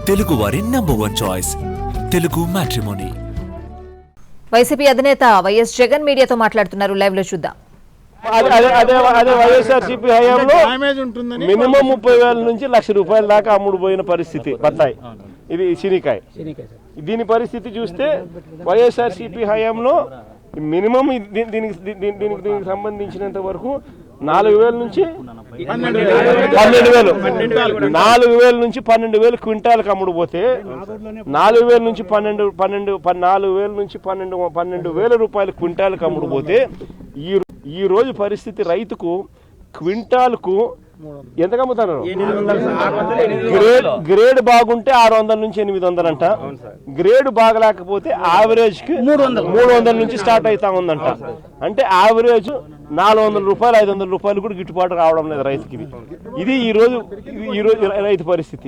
తెలుగు వారి number 1 choice Telugu matrimony. YCP అధినేత YS Jagan మీడియాతో మాట్లాడుతున్నారు. లైవ్ లో చూద్దాం. అదే వైఎస్ఆర్సీపీ హయాంలో మినిమం 30,000 నుంచి ₹1,00,000 దాకా అమ్ముడు పోయిన పరిస్థితి బత్తాయి, ఇది శనికాయ. దీని పరిస్థితి చూస్తే వైఎస్ఆర్సీపీ హయాంలో మినిమం దీనికి సంబంధించినంత వరకు 4,000 నుంచి 12,000 4,000 నుంచి 12,000 క్వింటాలకు అమ్ముడు పోతే 4,000 నుంచి 4,000 నుంచి 12,000 రూపాయల క్వింటాలకు అమ్ముడు పోతే ఈ రోజు పరిస్థితి రైతుకు క్వింటాల్కు ఎంతకు అమ్ముతారు? గ్రేడ్ బాగుంటే 600 నుంచి 800 అంట, గ్రేడ్ బాగలేకపోతే యావరేజ్ కి 300 నుంచి స్టార్ట్ అవుతా ఉందంట. అంటే యావరేజ్ 400 రూపాయలు 500 రూపాయలు కూడా గిట్టుబాటు రావడం లేదు రైతుకి. ఇది ఈ రోజు రైతు పరిస్థితి.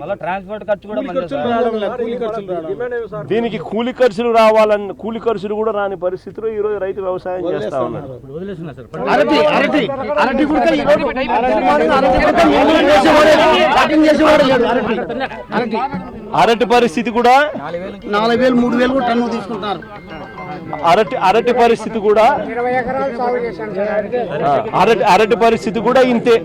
దీనికి కూలి ఖర్చులు రావాలని కూలి ఖర్చులు కూడా రాని పరిస్థితిలో ఈ రోజు రైతు వ్యవసాయం చేస్తా ఉన్నారు. అరటి పరిస్థితి కూడా 4,000 3,000 టన్ను తీసుకుంటారు. అరటి పరిస్థితి కూడా అరటి పరిస్థితి కూడా ఇంతే.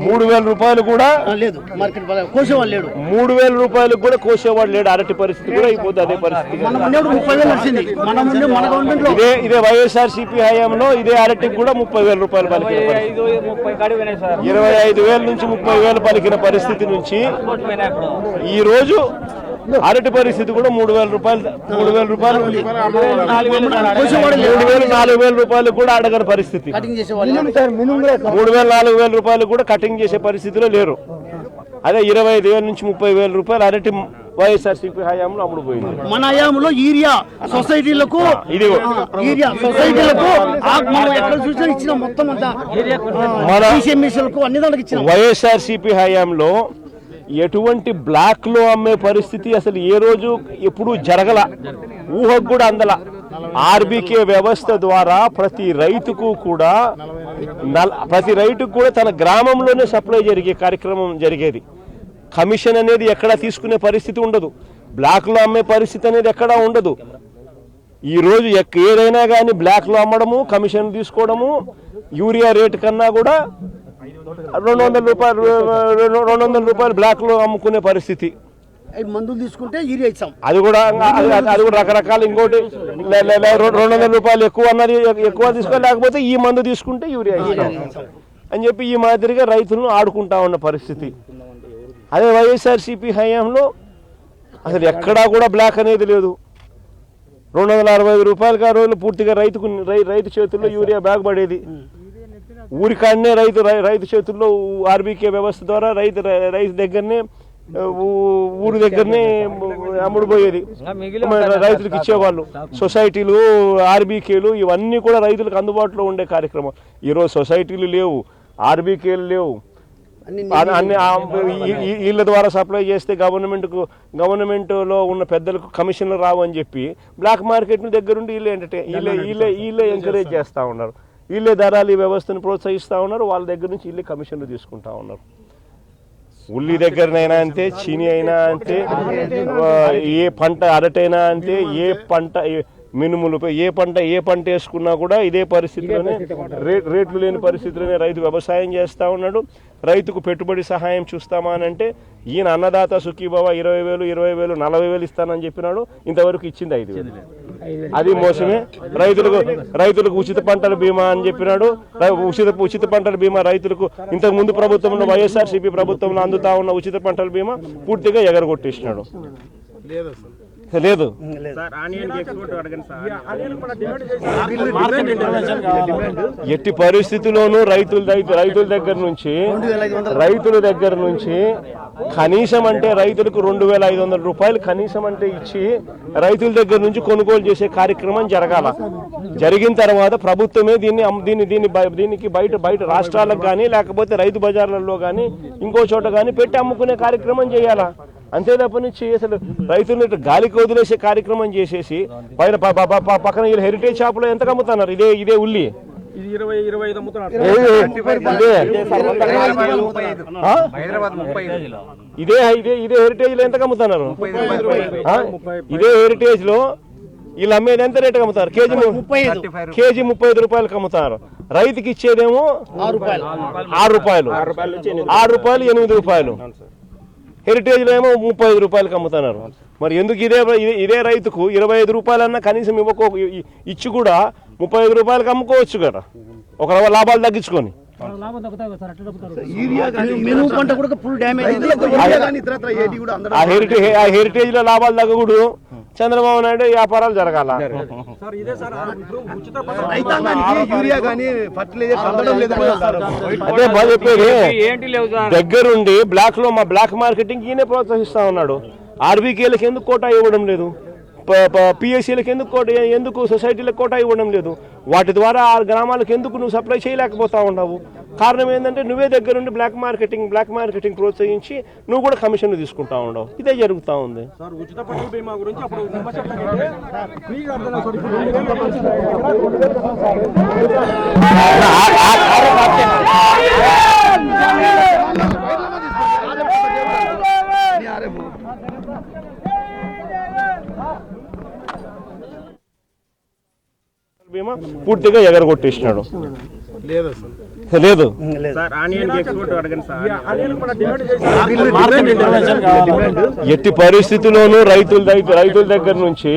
3,000 రూపాయలు కూడా లేదు, మార్కెట్ కోసేవాడు లేడు. 3,000 రూపాయలు కూడా కోసేవాడు లేడు. అరటి పరిస్థితి కూడా అయిపోతుంది. అదే పరిస్థితి ఇదే వైఎస్ఆర్సీపీ హయాంలో ఇదే అరటికి కూడా 30,000 రూపాయలు పలికిన 25,000 నుంచి 30,000 పలికిన పరిస్థితి నుంచి ఈ రోజు అరటి పరిస్థితి కూడా 3,000 రూపాయలు 4,000 రూపాయలు కూడా అడగని పరిస్థితి. 3,000-4,000 రూపాయలు కూడా కటింగ్ చేసే పరిస్థితిలో లేరు. అదే 25,000 నుంచి 30,000 రూపాయలు అరటి వైఎస్ఆర్సీపీ హయాంలో అమ్ముడు పోయింది. మన హయాంలో యూరియా సొసైటీలకు ఇచ్చిన మొత్తం అంతా వైఎస్ఆర్సీపీ హయాంలో ఎటువంటి బ్లాక్ లో అమ్మే పరిస్థితి అసలు ఏ రోజు ఎప్పుడు జరగల, ఊహకు కూడా అందల. ఆర్బీకే వ్యవస్థ ద్వారా ప్రతి రైతుకు కూడా తన గ్రామంలోనే సప్లై జరిగే కార్యక్రమం జరిగేది. కమిషన్ అనేది ఎక్కడా తీసుకునే పరిస్థితి ఉండదు, బ్లాక్ లో అమ్మే పరిస్థితి అనేది ఎక్కడా ఉండదు. ఈ రోజు ఏదైనా కానీ బ్లాక్ లో అమ్మడము, కమిషన్ తీసుకోవడము, యూరియా రేటు కన్నా కూడా 200 రూపాయలు బ్లాక్ లో అమ్ముకునే పరిస్థితి. మందులు తీసుకుంటే యూరియా ఇచ్చాం, అది కూడా రకరకాల. ఇంకోటి 200 రూపాయలు ఎక్కువ తీసుకో, లేకపోతే ఈ మందు తీసుకుంటే యూరియా ఇస్తాం అని చెప్పి ఈ మాదిరిగా రైతులను ఆడుకుంటా ఉన్న పరిస్థితి. అదే వైఎస్ఆర్సీపీ హయాంలో అసలు ఎక్కడా కూడా బ్లాక్ అనేది లేదు. 265 రూపాయలకి ఆ రోజులు పూర్తిగా రైతు చేతుల్లో యూరియా బ్యాగ్ పడేది. ఊరికాడనే రైతు చేతుల్లో ఆర్బీకే వ్యవస్థ ద్వారా రైతు దగ్గరనే ఊరి దగ్గరనే అమ్ముడుపోయేది, రైతులకు ఇచ్చేవాళ్ళు. సొసైటీలు, ఆర్బీకేలు ఇవన్నీ కూడా రైతులకు అందుబాటులో ఉండే కార్యక్రమం. ఈరోజు సొసైటీలు లేవు, ఆర్బీకేలు లేవు. అన్ని వీళ్ళ ద్వారా సప్లై చేస్తే గవర్నమెంట్లో ఉన్న పెద్దలకు కమిషన్లు రావు అని చెప్పి బ్లాక్ మార్కెట్ దగ్గరుండి వీళ్ళే ఎంకరేజ్ చేస్తూ ఉన్నారు. వీళ్ళే ధరలు ఈ వ్యవస్థను ప్రోత్సహిస్తూ ఉన్నారు. వాళ్ళ దగ్గర నుంచి వీళ్ళే కమిషన్లు తీసుకుంటా ఉన్నారు. ఉల్లి దగ్గరనైనా అంతే, చీని అయినా అంతే, ఏ పంట అరటైనా అంతే, ఏ పంట మినుములపై ఏ పంట వేసుకున్నా కూడా ఇదే పరిస్థితిలోనే రేట్లు లేని పరిస్థితిలోనే రైతు వ్యవసాయం చేస్తూ ఉన్నాడు. రైతుకు పెట్టుబడి సహాయం చూస్తామా అని అంటే ఈయన అన్నదాత సుఖీభావ 20,000 40,000 ఇస్తానని చెప్పినాడు. ఇంతవరకు ఇచ్చింది 5,000. అది మోసమే. రైతులకు ఉచిత పంటల బీమా అని చెప్పినాడు. ఉచిత పంటల బీమా రైతులకు ఇంతకు ముందు ప్రభుత్వంలో వైఎస్ఆర్సీపీ ప్రభుత్వంలో అందుతా ఉన్న ఉచిత పంటల బీమా పూర్తిగా ఎగరగొట్టేసినాడు. లేదు, ఎట్టి పరిస్థితుల్లోనూ రైతుల దగ్గర నుంచి కనీసం అంటే రైతులకు 2,500 రూపాయలు కనీసం అంటే ఇచ్చి రైతుల దగ్గర నుంచి కొనుగోలు చేసే కార్యక్రమం జరగాల. జరిగిన తర్వాత ప్రభుత్వమే దీనికి బయట రాష్ట్రాలకు కానీ లేకపోతే రైతు బజార్లలో కానీ ఇంకో చోట కానీ పెట్టి అమ్ముకునే కార్యక్రమం చేయాలా. అంతే తప్పనిచ్చి అసలు రైతులను గాలికి వదిలేసే కార్యక్రమం చేసేసి పక్కన హెరిటేజ్ షాప్ లో ఎంత అమ్ముతున్నారు? ఇదే ఉల్లి 20-25 అమ్ముతున్నారు. ఇదే ఇదే ఇదే హెరిటేజ్ లో ఎంత అమ్ముతున్నారు? ఇదే హెరిటేజ్ లో వీళ్ళు అమ్మేది ఎంత రేటుకి అమ్ముతారు? కేజీ 35 రూపాయలకు అమ్ముతారు. రైతుకి ఇచ్చేదేమో 6 రూపాయలు, 8 రూపాయలు. హెరిటేజ్ లో ఏమో 35 రూపాయలకు అమ్ముతున్నారు. మరి ఎందుకు ఇదే రైతుకు 25 రూపాయలన్నా కనీసం ఇచ్చి కూడా 35 రూపాయలకు అమ్ముకోవచ్చు కదా, ఒక లాభాలు తగ్గించుకొని. ఆ హెరిటేజ్ లో లాభాలు తగ్గకూడదు, చంద్రబాబు నాయుడు వ్యాపారాలు జరగాల. అదే బాగా చెప్పేది. దగ్గరుండి బ్లాక్ మార్కెటింగ్ ఈయనే ప్రోత్సహిస్తా ఉన్నాడు. ఆర్బీకేలకు ఎందుకు కోటా ఇవ్వడం లేదు? పిఎస్సీలకు ఎందుకు సొసైటీలకు కోటా ఇవ్వడం లేదు? వాటి ద్వారా ఆ గ్రామాలకు ఎందుకు నువ్వు సప్లై చేయలేకపోతా ఉన్నావు? కారణం ఏంటంటే నువ్వే దగ్గరుండి బ్లాక్ మార్కెటింగ్ ప్రోత్సహించి నువ్వు కూడా కమిషన్లు తీసుకుంటా ఉండవు. ఇదే జరుగుతూ ఉంది. బీమా పూర్తిగా ఎగరగొట్టేసినాడు. లేదు ఎట్టి పరిస్థితుల్లోనూ రైతుల దగ్గర నుంచి